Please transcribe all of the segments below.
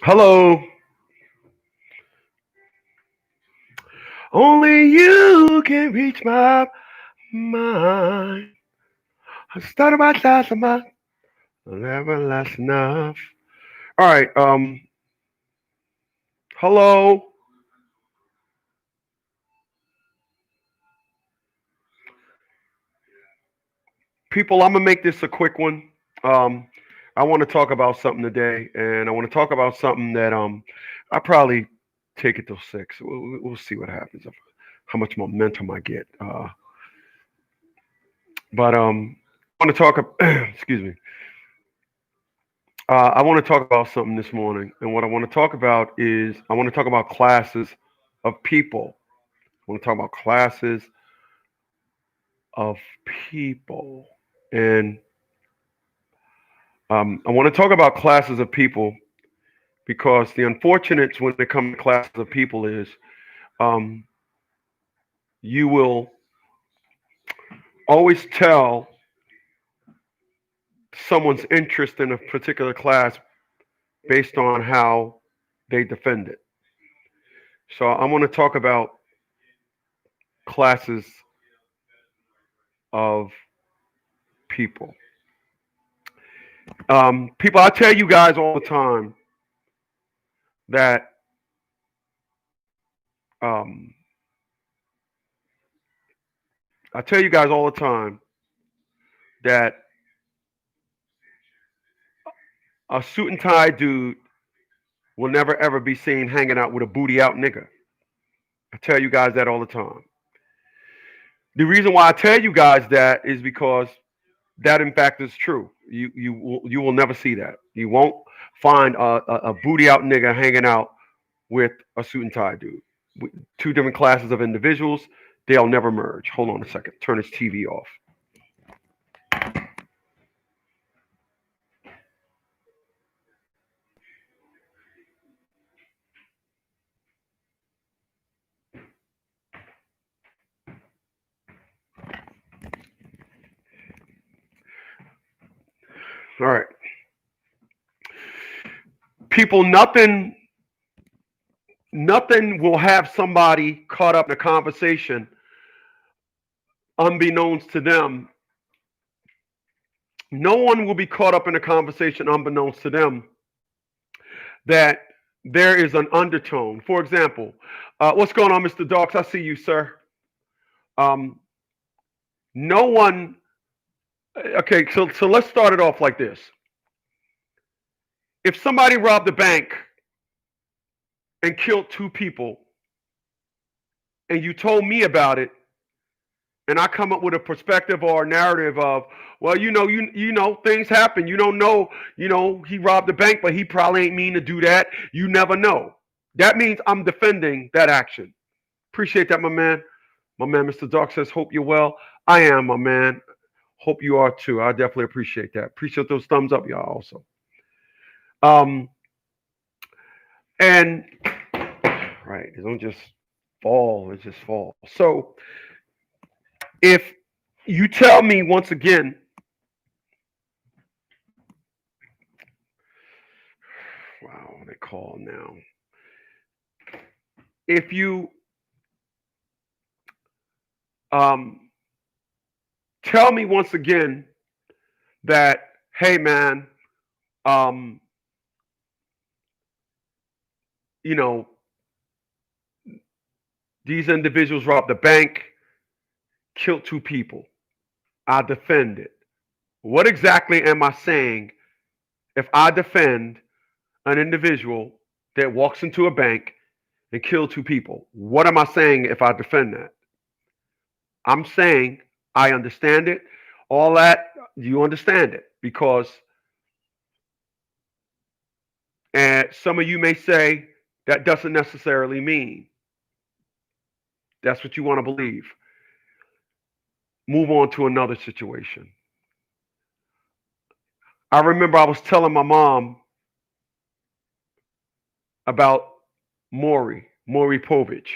Hello. Only you can reach my mind. I started my thoughts of my never last enough. All right. Hello, people. I'm gonna make this a quick one. Um, I want to talk about something today, and I want to talk about something that I probably take it till six. We'll see what happens. How much momentum I get. But I want to talk. Excuse me. I want to talk about something this morning, and what I want to talk about is I want to talk about classes of people. I want to talk about classes of people, and I want to talk about classes of people because the unfortunate when it comes to classes of people is um, you will always tell someone's interest in a particular class based on how they defend it. So I want to talk about classes of people. People, I tell you guys all the time that um, I tell you guys all the time that a suit and tie dude will never ever be seen hanging out with a booty out nigga. I tell you guys that all the time. The reason why I tell you guys that is because that in fact is true. You will never see that. You won't find a booty out nigga hanging out with a suit and tie dude. Two different classes of individuals. They'll never merge. Hold on a second. Turn his TV off. All right. People, nothing will have somebody caught up in a conversation unbeknownst to them. No one will be caught up in a conversation unbeknownst to them that there is an undertone. For example, what's going on, Mr. Dawks? I see you, sir. Um, no one. Okay, so let's start it off like this. If somebody robbed a bank and killed two people, and you told me about it, and I come up with a perspective or a narrative of, well, you know, things happen. You don't know, he robbed the bank, but he probably ain't mean to do that. You never know. That means I'm defending that action. Appreciate that, my man. My man, Mr. Dark says, hope you're well. I am, my man. Hope you are too. I definitely appreciate that. Appreciate those thumbs up, y'all, also. Um, and right, it don't just fall, it just falls. So if you tell me once again, wow, they call now. If you um, tell me once again that, hey man, um, you know, these individuals robbed the bank, killed two people. I defend it. What exactly am I saying if I defend an individual that walks into a bank and kills two people? What am I saying if I defend that? I'm saying I understand it. All that, you understand it. Because, and some of you may say, that doesn't necessarily mean that's what you want to believe. Move on to another situation. I remember I was telling my mom about Maury Povich.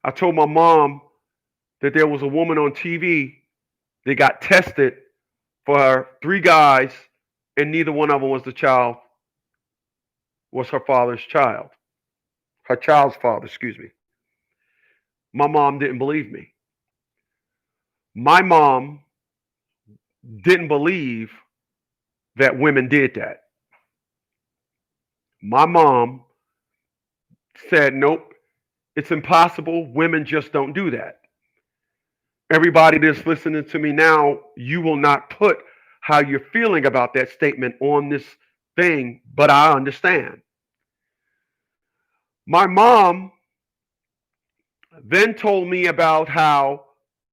I told my mom that there was a woman on TV that got tested for three guys, and neither one of them was the child was her father's child, her child's father, excuse me. My mom didn't believe me. My mom didn't believe that women did that. My mom said, nope, it's impossible. Women just don't do that. Everybody that's listening to me now, you will not put how you're feeling about that statement on this thing, but I understand. My mom then told me about how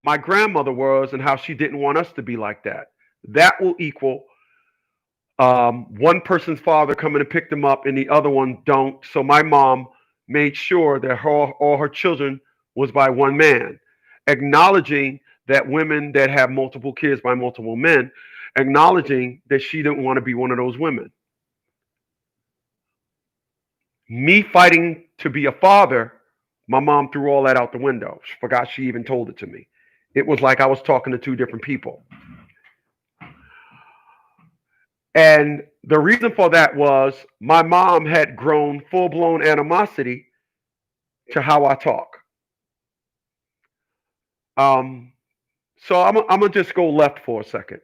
my grandmother was and how she didn't want us to be like that. That will equal one person's father coming to pick them up and the other one don't. So my mom made sure that all her children was by one man, acknowledging that women that have multiple kids by multiple men, acknowledging that she didn't want to be one of those women. Me fighting to be a father, my mom threw all that out the window. She forgot she even told it to me. It was like I was talking to two different people. And the reason for that was my mom had grown full-blown animosity to how I talk. So I'm gonna just go left for a second.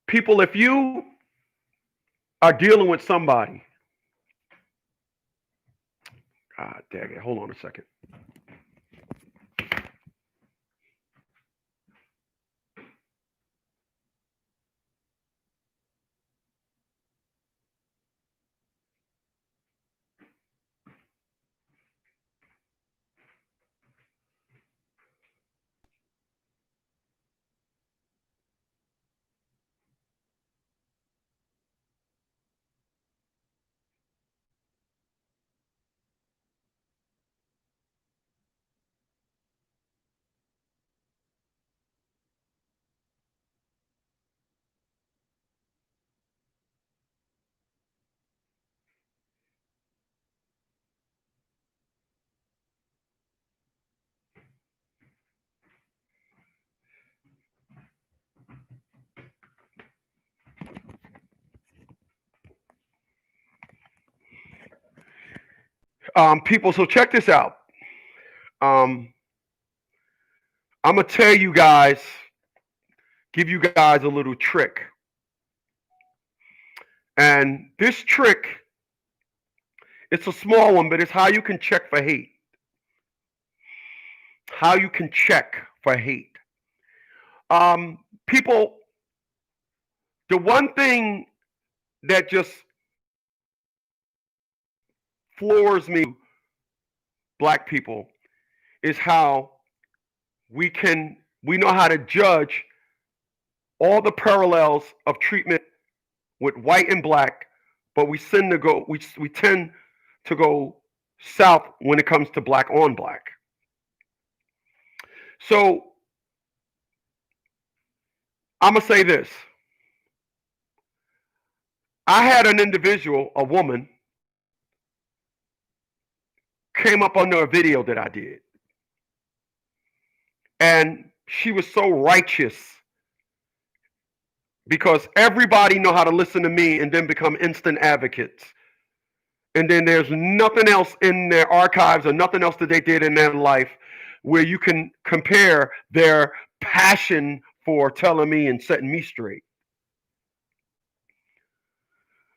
People, if you are dealing with somebody, God dang it, hold on a second. People, so check this out. I'm gonna tell you guys, give you guys a little trick. And this trick, it's a small one, but it's how you can check for hate. How you can check for hate. People, the one thing that just floors me, black people, is how we know how to judge all the parallels of treatment with white and black, but we tend to go south when it comes to black on black. So I'm gonna say this. I had an individual, a woman, came up under a video that I did. And she was so righteous because everybody know how to listen to me and then become instant advocates. And then there's nothing else in their archives or nothing else that they did in their life where you can compare their passion for telling me and setting me straight.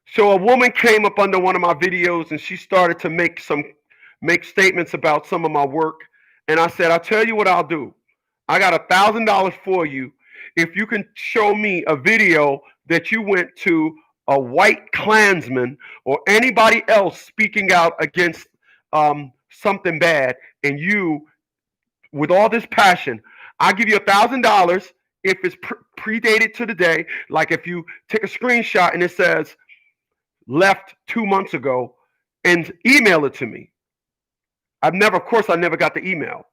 So a woman came up under one of my videos and she started to make statements about some of my work. And I said, I'll tell you what I'll do. I got $1,000 for you if you can show me a video that you went to a white Klansman or anybody else speaking out against something bad, and you, with all this passion, I'll give you $1,000 if it's predated to the day. Like if you take a screenshot and it says left 2 months ago, and email it to me. I never got the email.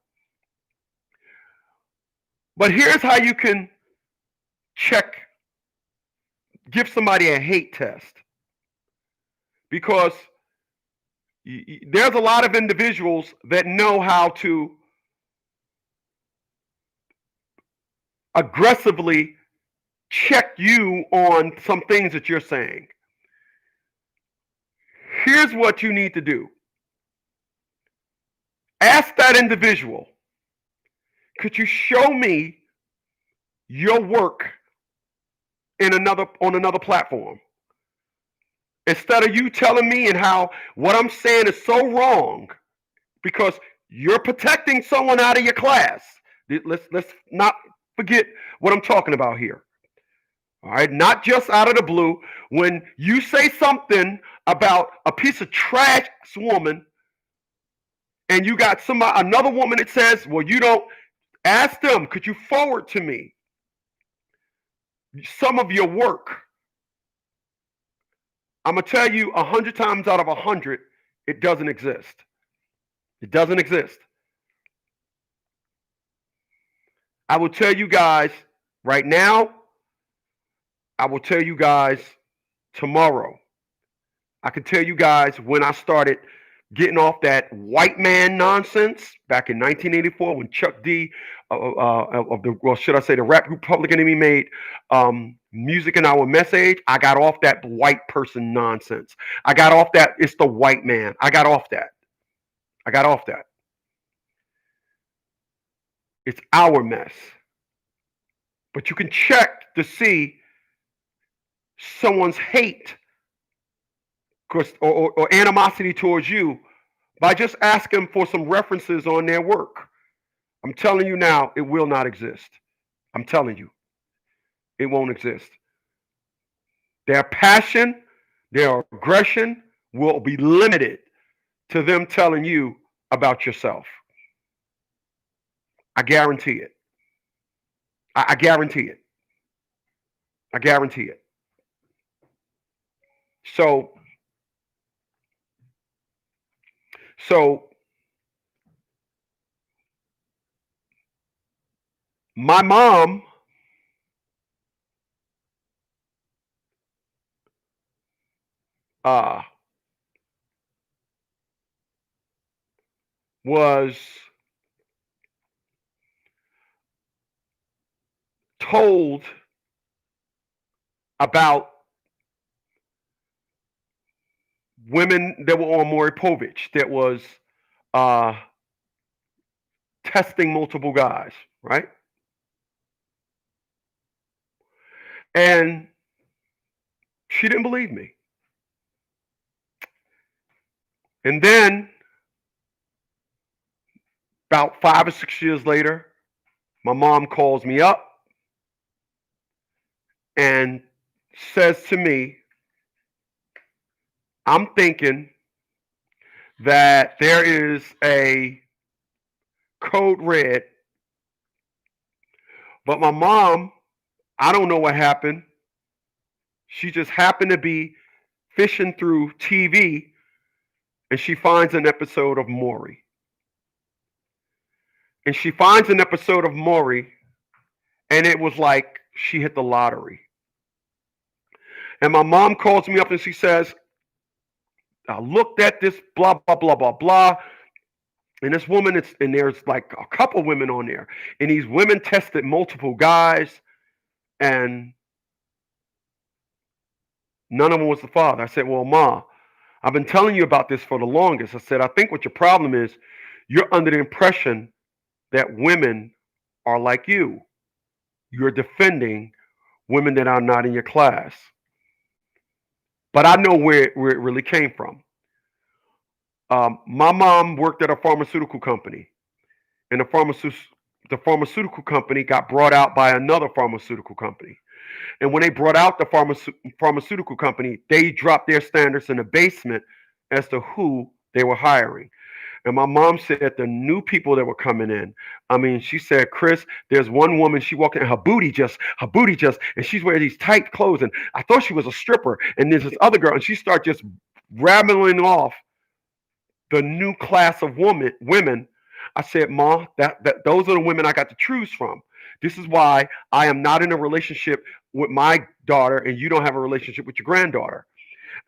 But here's how you can give somebody a hate test. Because there's a lot of individuals that know how to aggressively check you on some things that you're saying. Here's what you need to do. Ask that individual, could you show me your work on another platform? Instead of you telling me and how what I'm saying is so wrong, because you're protecting someone out of your class. Let's not forget what I'm talking about here. All right, not just out of the blue. When you say something about a piece of trash woman, and you got another woman that says, well, you don't, ask them, could you forward to me some of your work? I'm going to tell you 100 times out of 100, it doesn't exist. It doesn't exist. I will tell you guys right now. I will tell you guys tomorrow. I can tell you guys when I started getting off that white man nonsense back in 1984 when Chuck D the rap group Public Enemy made Music in Our Message. I got off that white person nonsense. I got off that it's the white man. I got off that. It's our mess. But you can check to see someone's hate or animosity towards you by just asking for some references on their work. I'm telling you now, it will not exist. I'm telling you, it won't exist. Their passion, their aggression will be limited to them telling you about yourself. I guarantee it. I guarantee it. I guarantee it. So my mom was told about women that were on Maury Povich that was testing multiple guys, right? And she didn't believe me. And then about 5 or 6 years later, my mom calls me up and says to me, I'm thinking that there is a code red, but my mom, I don't know what happened. She just happened to be fishing through TV and she finds an episode of Maury. And she finds an episode of Maury and it was like she hit the lottery. And my mom calls me up and she says, I looked at this, blah, blah, blah, blah, blah. And this woman, and there's like a couple women on there. And these women tested multiple guys and none of them was the father. I said, well, Ma, I've been telling you about this for the longest. I said, I think what your problem is, you're under the impression that women are like you. You're defending women that are not in your class. But I know where it really came from. My mom worked at a pharmaceutical company, and the pharmaceutical company got brought out by another pharmaceutical company. And when they brought out the pharmaceutical company, they dropped their standards in the basement as to who they were hiring. And my mom said the new people that were coming in, I mean, she said, Chris, there's one woman, she walked in, her booty just, and she's wearing these tight clothes. And I thought she was a stripper. And there's this other girl, and she started just rambling off the new class of women. I said, Ma, that those are the women I got to choose from. This is why I am not in a relationship with my daughter, and you don't have a relationship with your granddaughter.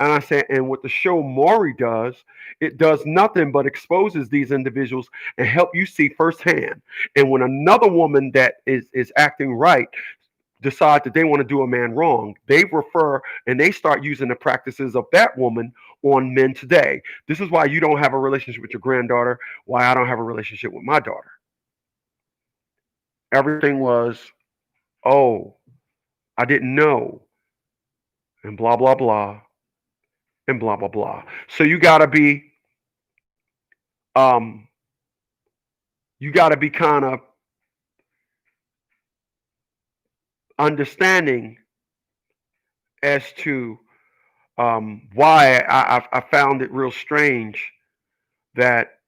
And I said, and what the show Maury does, it does nothing but exposes these individuals and help you see firsthand. And when another woman that is acting right decide that they want to do a man wrong, they refer and they start using the practices of that woman on men today. This is why you don't have a relationship with your granddaughter, why I don't have a relationship with my daughter. Everything was, oh, I didn't know, and blah, blah, blah, and blah, blah, blah. So um, you gotta be kind of understanding as to why I found it real strange that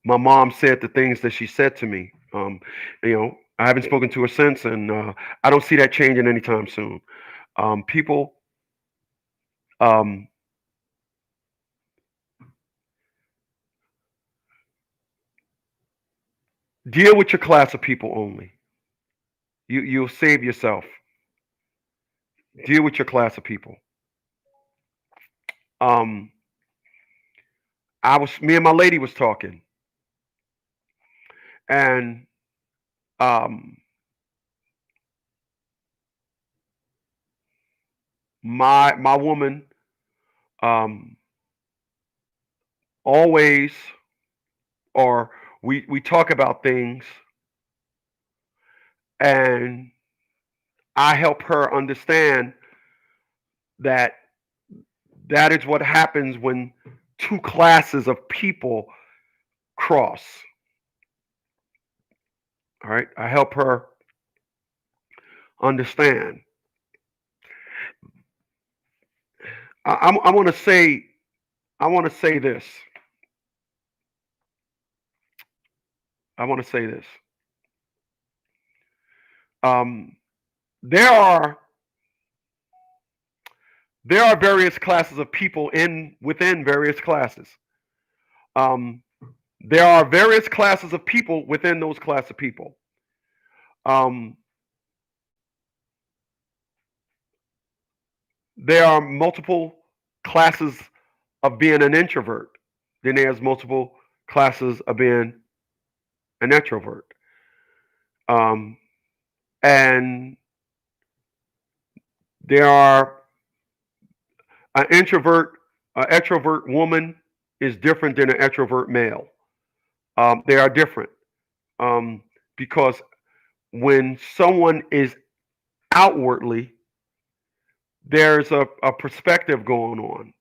my mom said the things that she said to me. I haven't spoken to her since, and I don't see that changing anytime soon. People, um, deal with your class of people only. You'll save yourself. Deal with your class of people. Um, me and my lady was talking, and um, my woman um, always, or we talk about things, and I help her understand that that is what happens when two classes of people cross. All right, I help her understand. I want to say, I want to say this. I want to say this. Um, there are various classes of people within various classes. Um, there are various classes of people within those class of people. Um, there are multiple classes of being an introvert. Then there's multiple classes of being an extrovert. Um, and there are an extrovert woman is different than an extrovert male. They are different because when someone is outwardly, there's a perspective going on.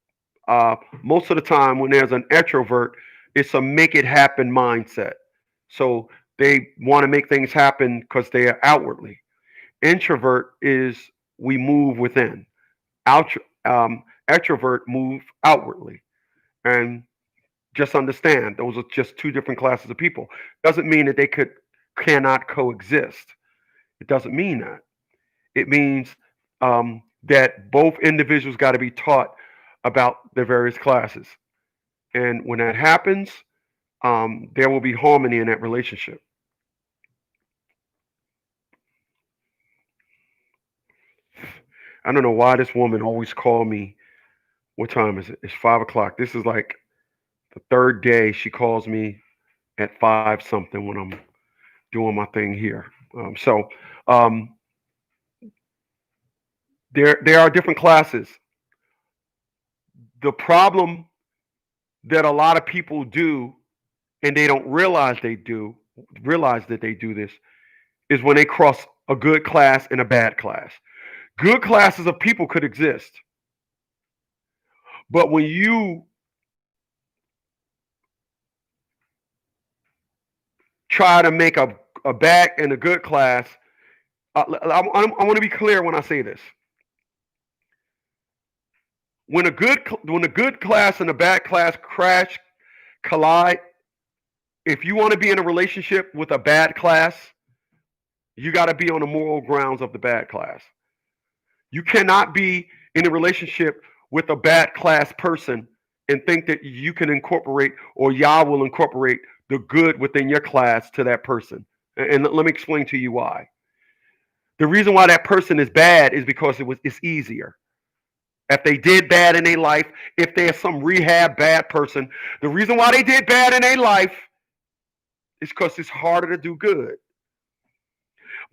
Most of the time, when there's an extrovert, it's a make it happen mindset. So they want to make things happen because they are outwardly. Introvert is we move within. Out, extrovert move outwardly. And just understand those are just two different classes of people. Doesn't mean that they cannot coexist. It doesn't mean that. It means that both individuals got to be taught about their various classes. And when that happens, there will be harmony in that relationship. I don't know why this woman always called me. What time is it? It's 5 o'clock. This is like the third day she calls me at five something when I'm doing my thing here. So um, there are different classes. The problem that a lot of people do, and they don't realize that they do this, is when they cross a good class and a bad class. Good classes of people could exist, but when you try to make a bad and a good class, I want to be clear when I say this. When a good class and a bad class collide, if you want to be in a relationship with a bad class, you got to be on the moral grounds of the bad class. You cannot be in a relationship with a bad class person and think that you can incorporate or Yah will incorporate the good within your class to that person. And let me explain to you why. The reason why that person is bad is because it's easier. If they did bad in their life, if they're some rehab bad person, the reason why they did bad in their life is because it's harder to do good.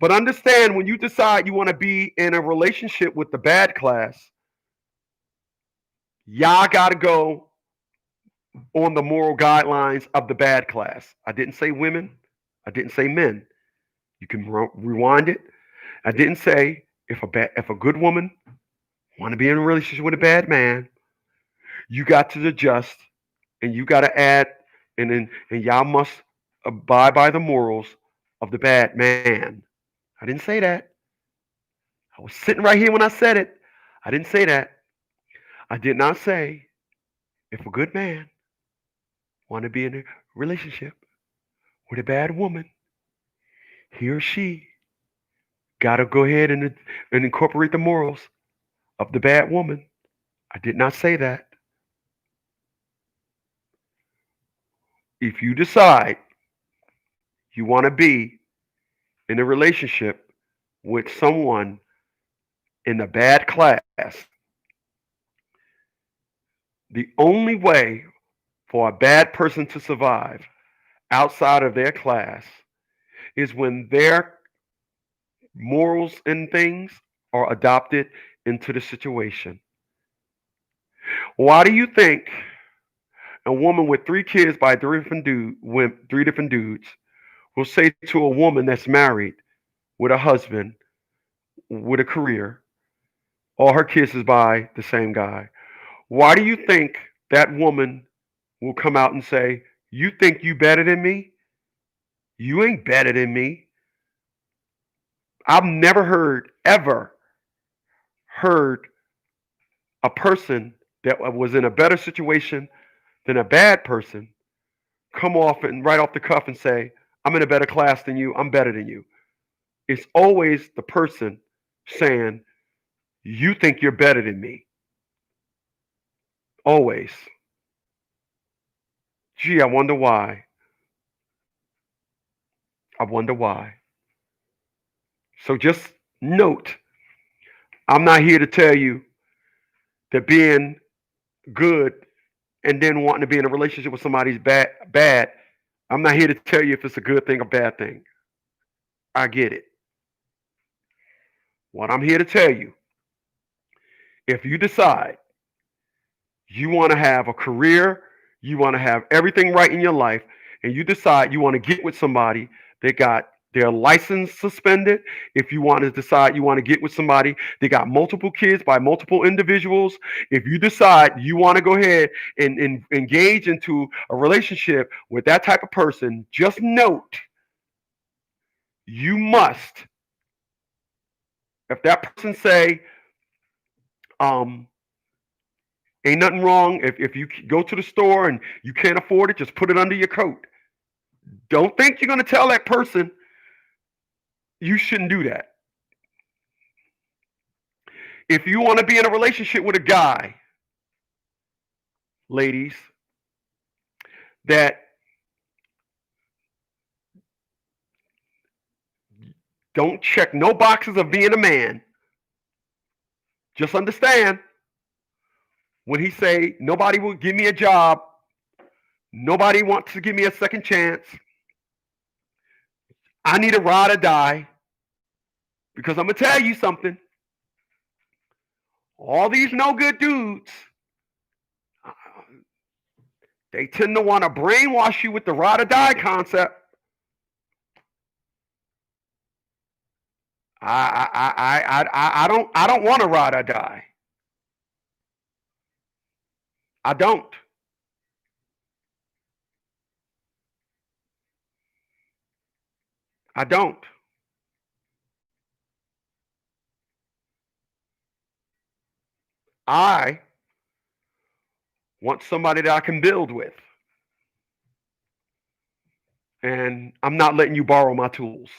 But understand, when you decide you want to be in a relationship with the bad class, y'all got to go on the moral guidelines of the bad class. I didn't say women. I didn't say men. You can rewind it. I didn't say if a good woman want to be in a relationship with a bad man, you got to adjust and you got to add, and y'all must abide by the morals of the bad man. I didn't say that. I was sitting right here when I said it. I didn't say that. I did not say if a good man want to be in a relationship with a bad woman, he or she got to go ahead and incorporate the morals of the bad woman. I did not say that. If you decide you want to be in a relationship with someone in the bad class, the only way for a bad person to survive outside of their class is when their morals and things are adopted into the situation. Why do you think a woman with three kids by three different dudes will say to a woman that's married with a husband with a career, all her kids is by the same guy? Why do you think that woman will come out and say, "You think you better than me? You ain't better than me." I've never ever heard a person that was in a better situation than a bad person come off and right off the cuff and say, "I'm in a better class than you. I'm better than you." It's always the person saying, "You think you're better than me." Always. Gee, I wonder why. I wonder why. So just note, I'm not here to tell you that being good and then wanting to be in a relationship with somebody's bad. I'm not here to tell you if it's a good thing or bad thing. I get it. What I'm here to tell you, if you decide you want to have a career, you want to have everything right in your life, and you decide you want to get with somebody that got their license suspended, if you want to decide you want to get with somebody that got multiple kids by multiple individuals, if you decide you want to go ahead and engage into a relationship with that type of person, just note you must, if that person say, um, ain't nothing wrong if you go to the store and you can't afford it, just put it under your coat. Don't think you're going to tell that person you shouldn't do that. If you want to be in a relationship with a guy, ladies, that don't check no boxes of being a man, just understand when he say nobody will give me a job, nobody wants to give me a second chance, I need a ride or die, because I'm going to tell you something. All these no good dudes, they tend to want to brainwash you with the ride or die concept. I don't want to ride or die. I don't. I don't. I want somebody that I can build with. And I'm not letting you borrow my tools.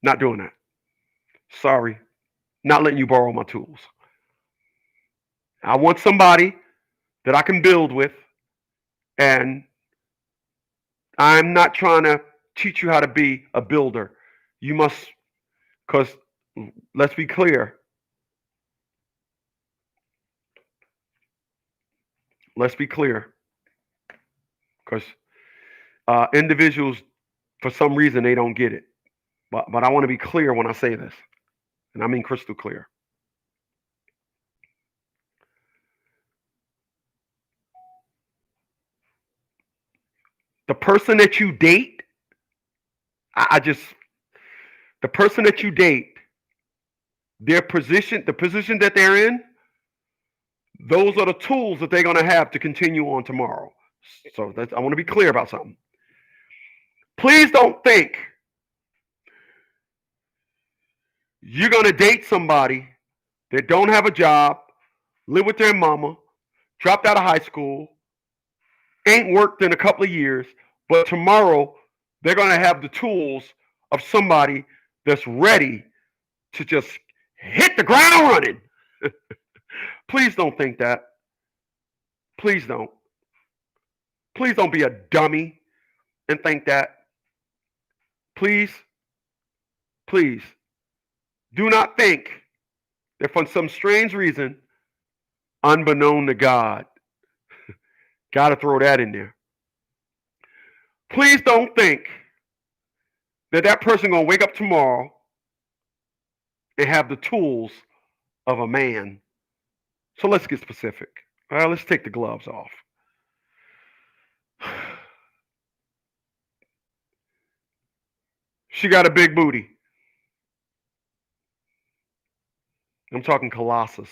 Not doing that. Sorry. Not letting you borrow my tools. I want somebody that I can build with. And I'm not trying to teach you how to be a builder. You must, because let's be clear. Let's be clear. Because Individuals, for some reason, they don't get it. But I want to be clear when I say this, and I mean crystal clear. The person that you date, the person that you date, the position that they're in, those are the tools that they're going to have to continue on tomorrow. So I want to be clear about something. Please don't think you're going to date somebody that don't have a job, live with their mama, dropped out of high school, ain't worked in a couple of years, but tomorrow they're going to have the tools of somebody that's ready to just hit the ground running. Please don't think that. Please don't. Please don't be a dummy and think that. Please, please, do not think that for some strange reason, unbeknown to God, got to throw that in there. Please don't think that that person going to wake up tomorrow and have the tools of a man. So let's get specific. All right, let's take the gloves off. She got a big booty. I'm talking Colossus.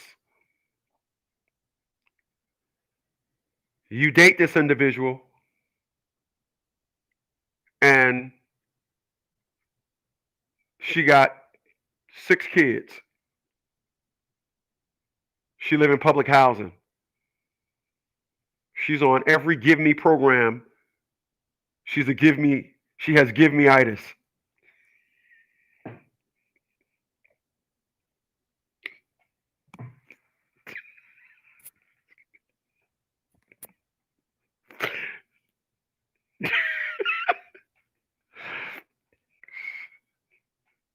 You date this individual and she got 6 kids. She live in public housing. She's on every give me program. She has give me-itis.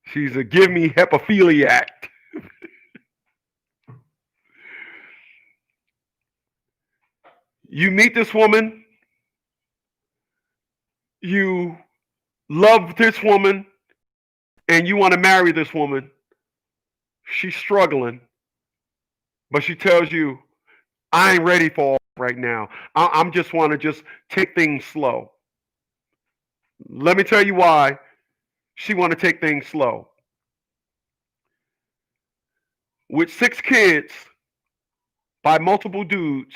She's a give me hepophiliac. You meet this woman, you love this woman, and you want to marry this woman. She's struggling, but she tells you, I ain't ready for all right now. I'm just want to just take things slow. Let me tell you why she want to take things slow. With 6 kids by multiple dudes,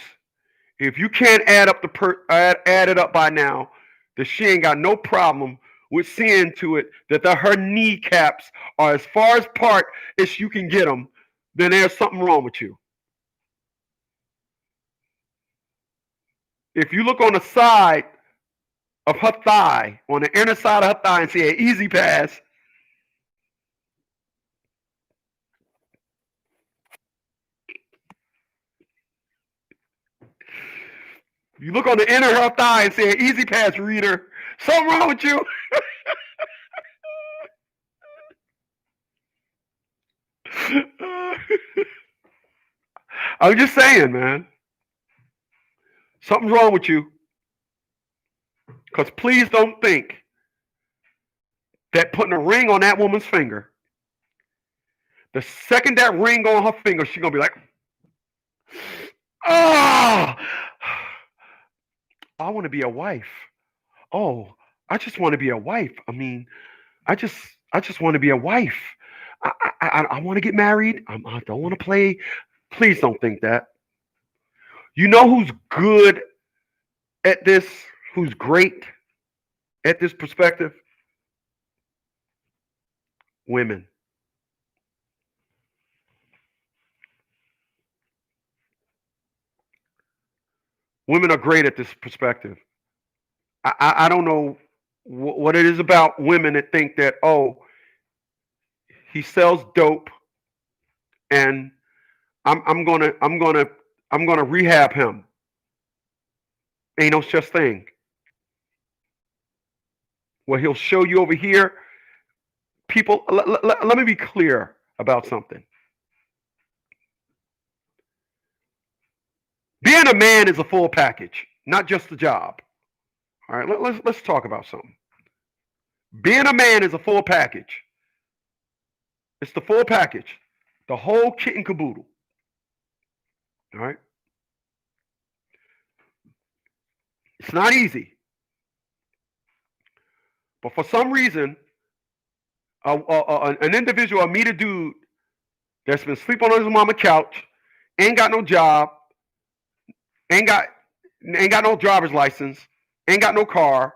if you can't add it up by now, that she ain't got no problem with seeing to it that her kneecaps are as far apart as you can get them, then there's something wrong with you. If you look on the side of her thigh, on the inner side of her thigh, and see an easy pass, you look on the inner of her thigh and say an easy pass reader, something wrong with you. I'm just saying, man. Something's wrong with you. Because please don't think that putting a ring on that woman's finger, the second that ring on her finger, she's going to be like, oh, I want to be a wife. Oh, I just want to be a wife. I mean, I just want to be a wife. I want to get married. I don't want to play. Please don't think that. You know who's good at this? Who's great at this perspective? Women. Women are great at this perspective. I don't know what it is about women that think that, oh, he sells dope and I'm gonna rehab him. Ain't no such thing. Well, he'll show you over here. People, let me be clear about something. Being a man is a full package, not just a job. All right, let's talk about something. Being a man is a full package. It's the full package, the whole kit and caboodle. All right, it's not easy, but for some reason, an individual, meet a dude that's been sleeping on his mama couch, ain't got no job, ain't got ain't got no driver's license, ain't got no car,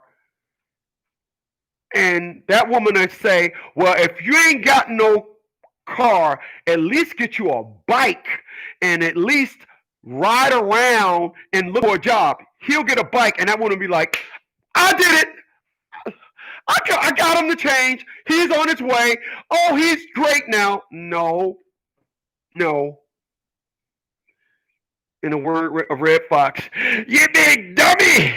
and that woman would say, well, if you ain't got no car, at least get you a bike and at least ride around and look for a job. He'll get a bike, and that woman would be like, I did it. I got him to change. He's on his way. Oh, he's great now. No, no. In the word of Red Fox, you big dummy.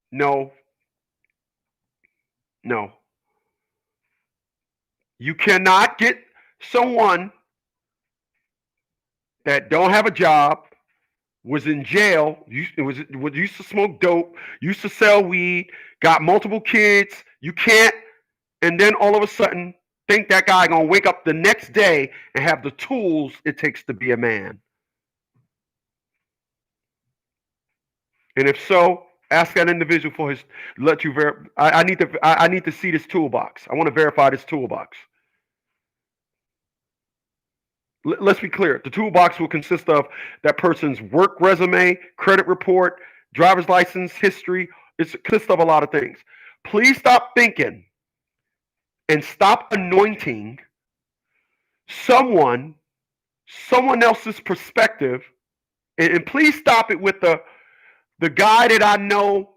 No, no. You cannot get someone that don't have a job, was in jail, used to smoke dope, used to sell weed, got multiple kids. You can't, and then all of a sudden think that guy gonna wake up the next day and have the tools it takes to be a man. And if so, ask that individual for his. Let you verify. I need to. I need to see this toolbox. I want to verify this toolbox. Let's be clear. The toolbox will consist of that person's work resume, credit report, driver's license, history. It consists of a lot of things. Please stop thinking and stop anointing someone else's perspective, and please stop it with the guy that I know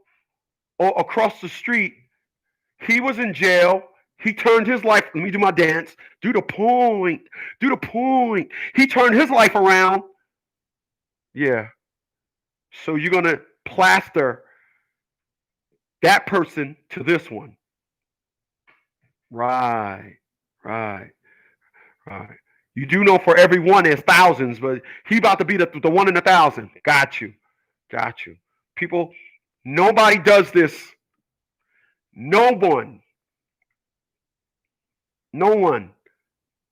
across the street. He was in jail. He turned his life. Let me do my dance. Do the point. Do the point. He turned his life around. Yeah. So you're gonna plaster that person to this one. Right. Right. Right. You do know for every one there's thousands, but he about to be the one in 1,000. Got you. Got you. People, nobody does this. No one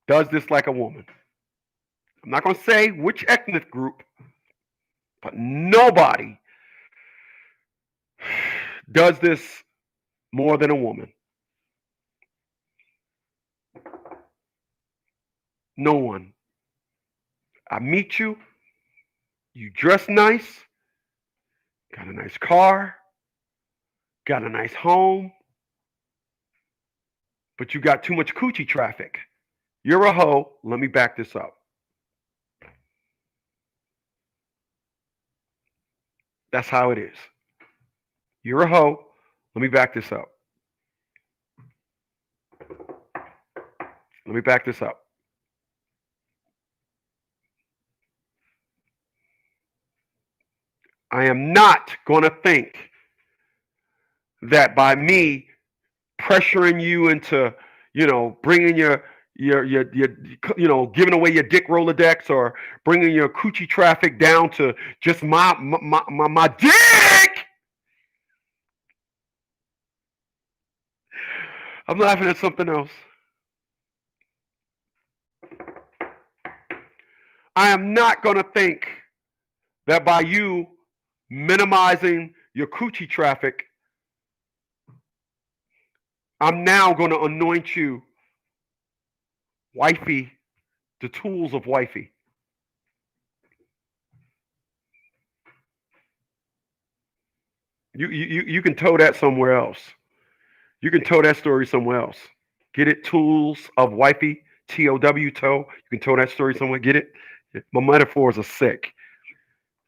does this like a woman. I'm not going to say which ethnic group, but nobody does this more than a woman. No one. I meet you, you dress nice, got a nice car, got a nice home, but you got too much coochie traffic. You're a hoe. Let me back this up. That's how it is. You're a hoe. Let me back this up. Let me back this up. I am not going to think that by me pressuring you into, bringing your giving away your dick Rolodex or bringing your coochie traffic down to just my dick. I'm laughing at something else. I am not going to think that by you minimizing your coochie traffic, I'm now going to anoint you wifey, the tools of wifey. You can tow that somewhere else. You can tow that story somewhere else. Get it? Tools of wifey, TOW, tow. You can tow that story somewhere. Get it? My metaphors are sick.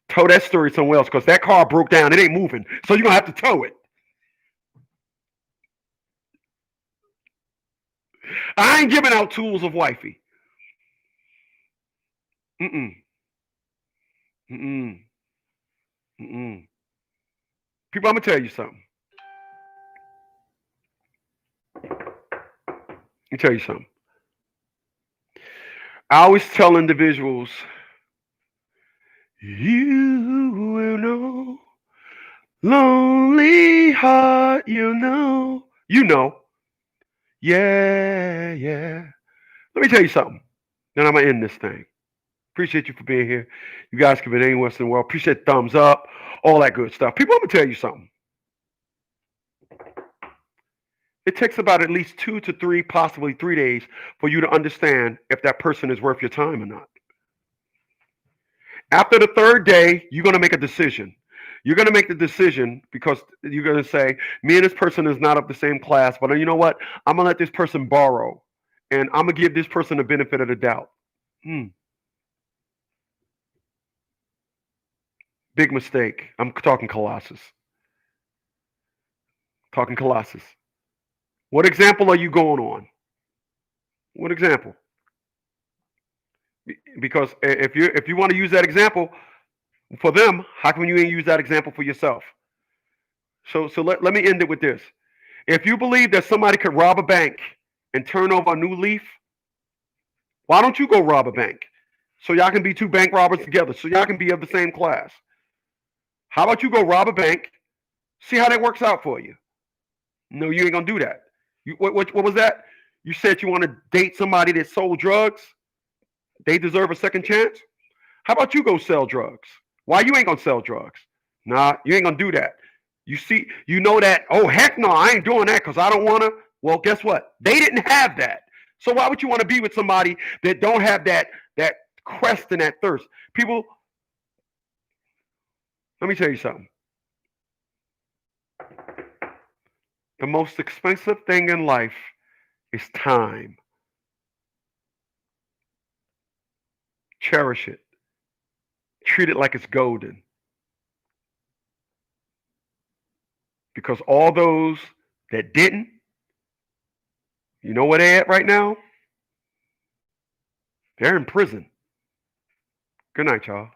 Tow that story somewhere else because that car broke down. It ain't moving. So you're going to have to tow it. I ain't giving out tools of wifey. Mm-mm. Mm-mm. Mm-mm. People, I'm going to tell you something. Let me tell you something. I always tell individuals, you will know, lonely heart, you know. You know. Yeah, yeah. Let me tell you something. Then I'm going to end this thing. Appreciate you for being here. You guys can be anywhere in the world. Appreciate the thumbs up, all that good stuff. People, I'm going to tell you something. It takes about at least 2 to 3, possibly 3 days for you to understand if that person is worth your time or not. After the third day, you're going to make a decision. You're going to make the decision because you're going to say, me and this person is not of the same class, but you know what? I'm going to let this person borrow, and I'm going to give this person the benefit of the doubt. Big mistake. I'm talking Colossus. Talking Colossus. What example are you going on? What example? Because if you want to use that example for them, how come you ain't use that example for yourself? So let me end it with this. If you believe that somebody could rob a bank and turn over a new leaf, why don't you go rob a bank? So y'all can be two bank robbers together. So y'all can be of the same class. How about you go rob a bank? See how that works out for you. No, you ain't gonna do that. What was that? You said you want to date somebody that sold drugs. They deserve a second chance. How about you go sell drugs? Why you ain't gonna sell drugs? Nah, you ain't gonna do that. You see, you know that, oh heck no, I ain't doing that because I don't wanna. Well, guess what? They didn't have that. So why would you want to be with somebody that don't have that quest and that thirst? People, let me tell you something. The most expensive thing in life is time. Cherish it. Treat it like it's golden. Because all those that didn't, you know where they at right now? They're in prison. Good night, y'all.